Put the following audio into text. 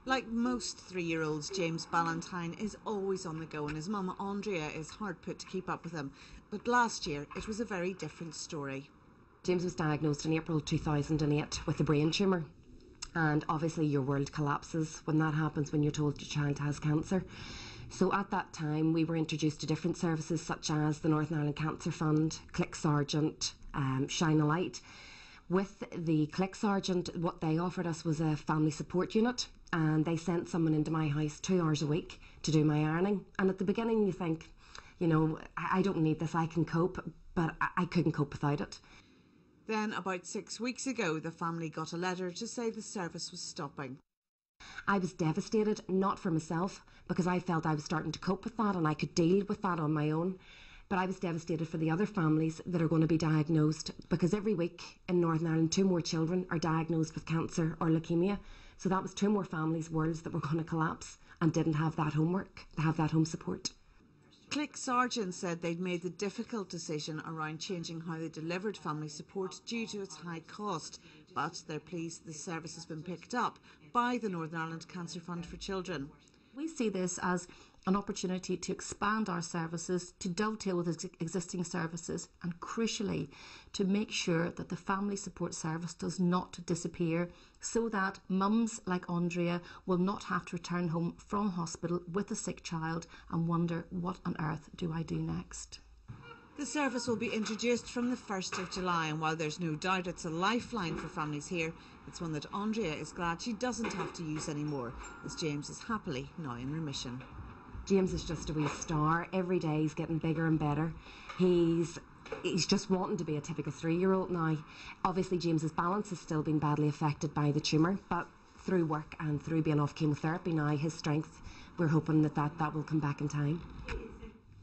Like most 3-year-olds, James Bannatyne is always on the go and his mum Andrea is hard put to keep up with him. But last year it was a very different story. James was diagnosed in April 2008 with a brain tumour, and obviously your world collapses when that happens, when you're told your child has cancer. So at that time we were introduced to different services such as the Northern Ireland Cancer Fund, Click Sergeant, Shine a Light. With the Click Sergeant, what they offered us was a family support unit, and they sent someone into my house 2 hours a week to do my ironing. And at the beginning you think, you know, I don't need this, I can cope, but I couldn't cope without it. Then about 6 weeks ago the family got a letter to say the service was stopping. I was devastated, not for myself, because I felt I was starting to cope with that and I could deal with that on my own. But I was devastated for the other families that are going to be diagnosed, because every week in Northern Ireland 2 more children are diagnosed with cancer or leukemia. So that was 2 more families' worlds that were going to collapse and didn't have that homework, to have that home support. Click Sergeant said they'd made the difficult decision around changing how they delivered family support due to its high cost, but they're pleased the service has been picked up by the Northern Ireland Cancer Fund for Children. We see this as an opportunity to expand our services, to dovetail with existing services, and crucially to make sure that the family support service does not disappear, so that mums like Andrea will not have to return home from hospital with a sick child and wonder, what on earth do I do next? The service will be introduced from the 1st of July, and while there's no doubt it's a lifeline for families here, it's one that Andrea is glad she doesn't have to use anymore, as James is happily now in remission. James is just a wee star. Every day he's getting bigger and better. He's just wanting to be a typical 3-year-old now. Obviously James's balance has still been badly affected by the tumour, but through work and through being off chemotherapy now, his strength, we're hoping that will come back in time.